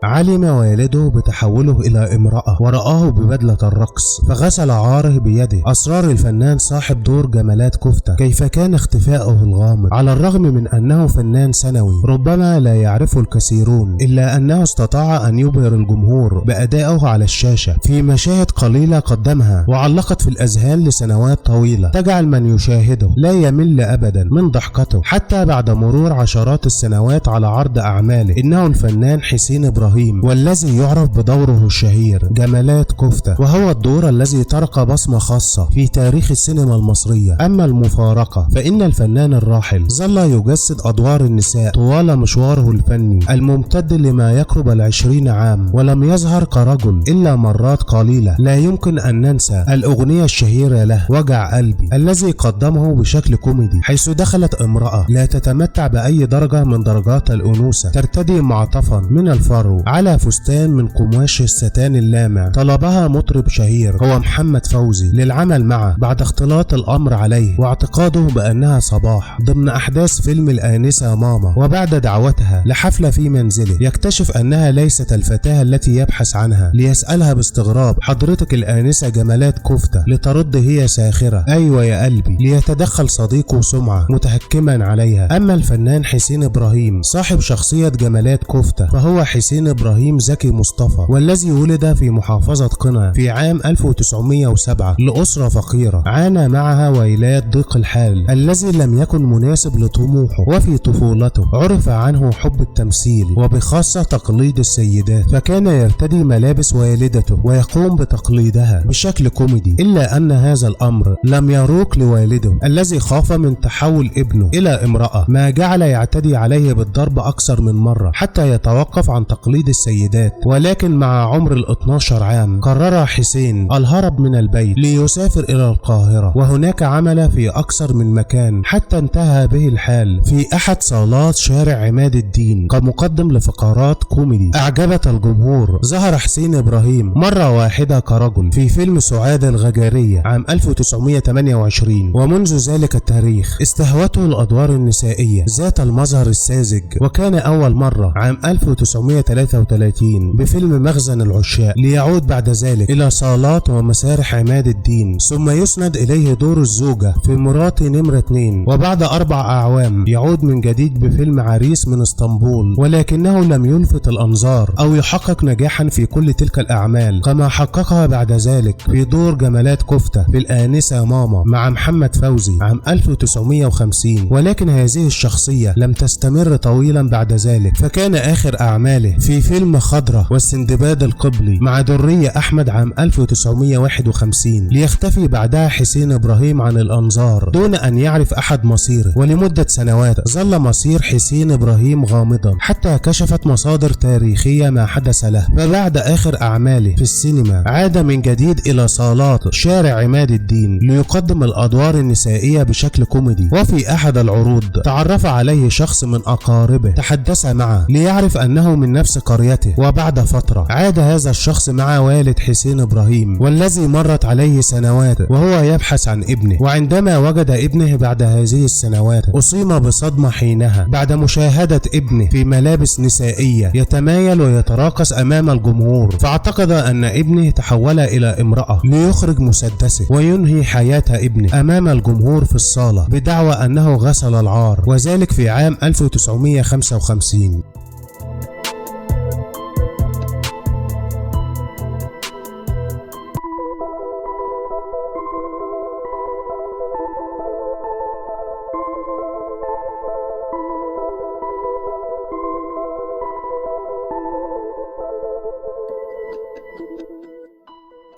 علم والده بتحوله إلى امرأة ورآه ببدلة الرقص فغسل عاره بيده. أسرار الفنان صاحب دور جمالات كفتة. كيف كان اختفاؤه الغامض؟ على الرغم من أنه فنان ثانوي ربما لا يعرفه الكثيرون، إلا أنه استطاع أن يبهر الجمهور بأدائه على الشاشة في مشاهد قليلة قدمها وعلقت في الأذهان لسنوات طويلة، تجعل من يشاهده لا يمل أبدا من ضحكته حتى بعد مرور عشرات السنوات على عرض أعماله. إنه الفنان حسين إبراهيم، والذي يعرف بدوره الشهير جمالات كفتة، وهو الدور الذي ترك بصمة خاصة في تاريخ السينما المصرية. أما المفارقة فإن الفنان الراحل ظل يجسد أدوار النساء طوال مشواره الفني الممتد لما يقرب 20 عام، ولم يظهر كرجل إلا مرات قليلة. لا يمكن أن ننسى الأغنية الشهيرة له وجع قلبي الذي قدمه بشكل كوميدي، حيث دخلت امرأة لا تتمتع بأي درجة من درجات الأنوثة ترتدي معطفا من الفرو على فستان من قماش الستان اللامع. طلبها مطرب شهير هو محمد فوزي للعمل معه بعد اختلاط الأمر عليه واعتقاده بأنها صباح ضمن أحداث فيلم الآنسة ماما. وبعد دعوتها لحفلة في منزله يكتشف أنها ليست الفتاة التي يبحث عنها، ليسألها باستغراب: حضرتك الآنسة جمالات كفتة؟ لترد هي ساخرة: أيوة يا قلبي. ليتدخل صديقه سمعة متهكما عليها. أما الفنان حسين إبراهيم صاحب شخصية جمالات كفتة فهو حسين إبراهيم زكي مصطفى، والذي ولد في محافظة قنا في عام 1907 لأسرة فقيرة عانى معها ويلات ضيق الحال الذي لم يكن مناسب لطموحه. وفي طفولته عرف عنه حب التمثيل وبخاصة تقليد السيدات، فكان يرتدي ملابس والدته ويقوم بتقليدها بشكل كوميدي. إلا أن هذا الأمر لم يروق لوالده الذي خاف من تحول ابنه إلى امرأة، ما جعل يعتدي عليه بالضرب أكثر من مرة حتى يتوقف عن تقليد السيدات. ولكن مع عمر 12 عام قرر حسين الهرب من البيت ليسافر إلى القاهرة، وهناك عمل في أكثر من مكان حتى انتهى به الحال في أحد صالات شارع عماد الدين كمقدم لفقرات كوميدي أعجبت الجمهور. ظهر حسين إبراهيم مرة واحدة كرجل في فيلم سعاد الغجارية عام 1928، ومنذ ذلك التاريخ استهوته الأدوار النسائية ذات المظهر الساذج. وكان أول مرة عام 1933 بفيلم مخزن العشاق، ليعود بعد ذلك إلى صالات ومسارح عماد الدين، ثم يسند إليه دور الزوجة في مراتي نمرة 2. وبعد 4 أعوام يعود من جديد بفيلم عريس من اسطنبول، ولكنه لم يلفت الأنظار أو يحقق نجاحا في كل تلك الأعمال كما حققها بعد ذلك في دور جمالات كفتة في الآنسة ماما مع محمد فوزي عام 1950. ولكن هذه الشخصية لم تستمر طويلا بعد ذلك، فكان آخر أعماله في فيلم خضرة والسندباد القبلي مع درية أحمد عام 1951، ليختفي بعدها حسين إبراهيم عن الأنظار دون أن يعرف أحد مصيره. ولمدة سنوات ظل مصير حسين إبراهيم غامضا حتى كشفت مصادر تاريخية ما حدث له. فبعد آخر أعماله في السينما عاد من جديد إلى صالات شارع عماد الدين ليقدم الأدوار النسائية بشكل كوميدي. وفي أحد العروض تعرف عليه شخص من أقاربه تحدث معه ليعرف أنه من نفس قريته. وبعد فترة عاد هذا الشخص مع والد حسين إبراهيم، والذي مرت عليه سنوات وهو يبحث عن ابنه. وعندما وجد ابنه بعد هذه السنوات أصيب بصدمة حينها بعد مشاهدة ابنه في ملابس نسائية يتمايل ويتراقص أمام الجمهور، فاعتقد أن ابنه تحول إلى امرأة ليخرج مسدسه وينهي حياة ابنه أمام الجمهور في الصالة بدعوى أنه غسل العار، وذلك في عام 1955.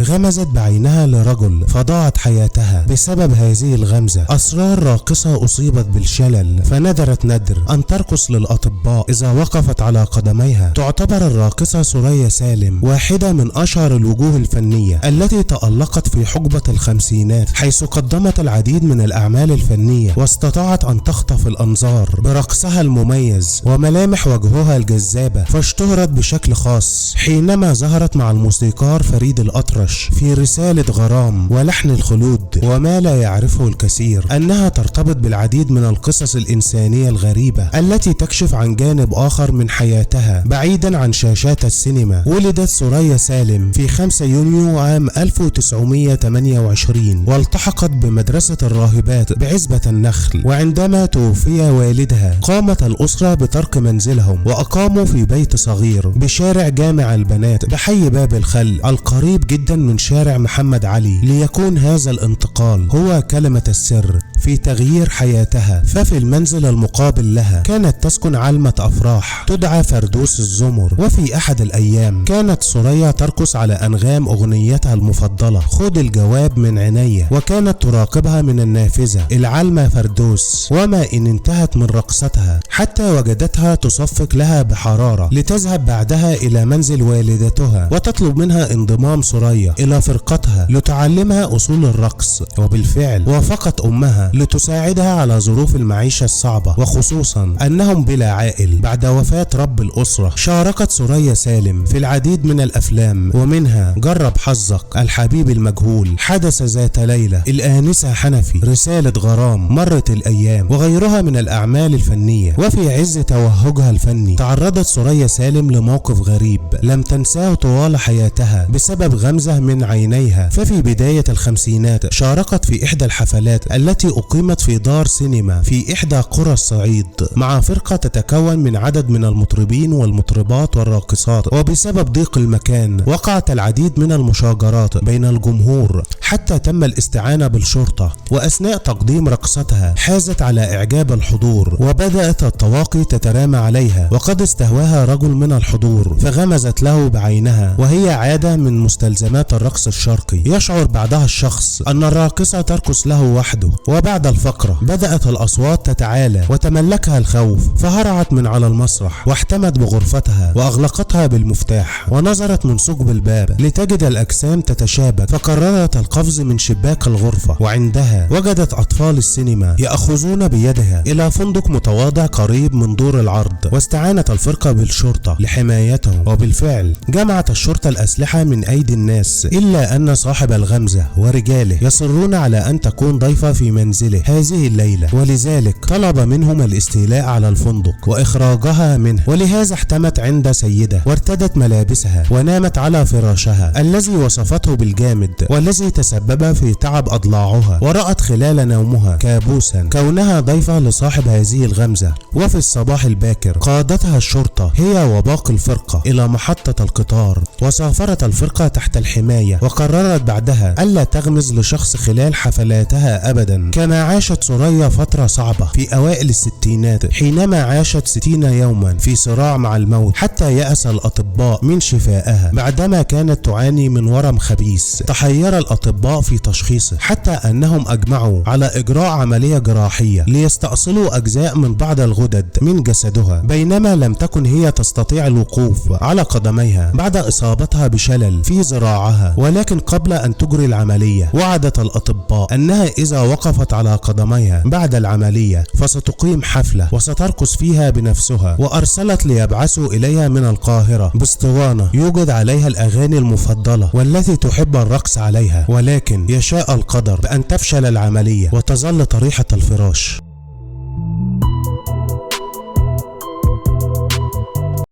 غمزت بعينها لرجل فضاعت حياتها بسبب هذه الغمزة. أسرار راقصة أصيبت بالشلل فندرت ندر أن ترقص للأطباء إذا وقفت على قدميها. تعتبر الراقصة سوريا سالم واحدة من أشهر الوجوه الفنية التي تألقت في حقبة الخمسينات، حيث قدمت العديد من الأعمال الفنية واستطاعت أن تخطف الأنظار برقصها المميز وملامح وجهها الجذابة، فاشتهرت بشكل خاص حينما ظهرت مع الموسيقار فريد الأطرش الدردش في رسالة غرام ولحن الخلود وما لا يعرفه الكثير أنها ترتبط بالعديد من القصص الإنسانية الغريبة التي تكشف عن جانب آخر من حياتها بعيدا عن شاشات السينما. ولدت ثريا سالم في 5 يونيو عام 1928 والتحقت بمدرسة الراهبات بعزبة النخل، وعندما توفي والدها قامت الأسرة بترك منزلهم وأقاموا في بيت صغير بشارع جامع البنات بحي باب الخل القريب جدا من شارع محمد علي، ليكون هذا الانتقال هو كلمة السر في تغيير حياتها. ففي المنزل المقابل لها كانت تسكن علمة أفراح تدعى فردوس الزمر، وفي أحد الأيام كانت ثريا ترقص على أنغام أغنيتها المفضلة خد الجواب من عينيا، وكانت تراقبها من النافذة العلمة فردوس، وما إن انتهت من رقصتها حتى وجدتها تصفق لها بحرارة لتذهب بعدها إلى منزل والدتها وتطلب منها انضمام ثريا إلى فرقتها لتعلمها أصول الرقص. وبالفعل وافقت أمها لتساعدها على ظروف المعيشة الصعبة، وخصوصا أنهم بلا عائل بعد وفاة رب الأسرة. شاركت ثريا سالم في العديد من الأفلام ومنها جرب حظك، الحبيب المجهول، حدث ذات ليلة، الآنسة حنفي، رسالة غرام، مرت الأيام، وغيرها من الأعمال الفنية. وفي عز توهجها الفني تعرضت ثريا سالم لموقف غريب لم تنساه طوال حياتها بسبب غمزة من عينيها. ففي بداية الخمسينات شاركت في إحدى الحفلات التي أقيمت في دار سينما في إحدى قرى الصعيد مع فرقة تتكون من عدد من المطربين والمطربات والراقصات، وبسبب ضيق المكان وقعت العديد من المشاجرات بين الجمهور حتى تم الاستعانة بالشرطة. وأثناء تقديم رقصتها حازت على إعجاب الحضور وبدأت الطواقي تترامى عليها، وقد استهواها رجل من الحضور فغمزت له بعينها، وهي عادة من مستلزمات الرقص الشرقي. يشعر بعدها الشخص أن الراقصة ترقص له وحده، وبعد الفقرة بدأت الأصوات تتعالى وتملكها الخوف، فهرعت من على المسرح واحتمت بغرفتها وأغلقتها بالمفتاح، ونظرت من ثقب الباب لتجد الأجسام تتشابك، فقررت القفز من شباك الغرفة، وعندها وجدت أطفال السينما يأخذون بيدها إلى فندق متواضع قريب من دور العرض، واستعانت الفرقة بالشرطة لحمايتهم. وبالفعل جمعت الشرطة الأسلحة من أيدي الناس، إلا أن صاحب الغمزة ورجاله يصرون على أن تكون ضيفة في منزله هذه الليلة، ولذلك طلب منهم الاستيلاء على الفندق وإخراجها منه. ولهذا احتمت عند سيدة وارتدت ملابسها ونامت على فراشها الذي وصفته بالجامد والذي تسبب في تعب أضلاعها، ورأت خلال نومها كابوسا كونها ضيفة لصاحب هذه الغمزة. وفي الصباح الباكر قادتها الشرطة هي وباقي الفرقة إلى محطة القطار، وسافرت الفرقة تحت الحماية، وقررت بعدها ألا تغمز لشخص خلال حفلاتها أبدا. كما عاشت ثريا فترة صعبة في أوائل الستينات حينما عاشت 60 يوما في صراع مع الموت حتى يأس الأطباء من شفائها بعدما كانت تعاني من ورم خبيث. تحير الأطباء في تشخيصه حتى أنهم أجمعوا على إجراء عملية جراحية ليستأصلوا أجزاء من بعض الغدد من جسدها، بينما لم تكن هي تستطيع الوقوف على قدميها بعد إصابتها بشلل في ذراعها. ولكن قبل أن تجري العملية وعدت الأطباء أنها إذا وقفت على قدميها بعد العملية فستقيم حفلة وسترقص فيها بنفسها، وأرسلت ليبعثوا إليها من القاهرة باسطوانة يوجد عليها الأغاني المفضلة والتي تحب الرقص عليها. ولكن يشاء القدر بأن تفشل العملية وتظل طريحة الفراش.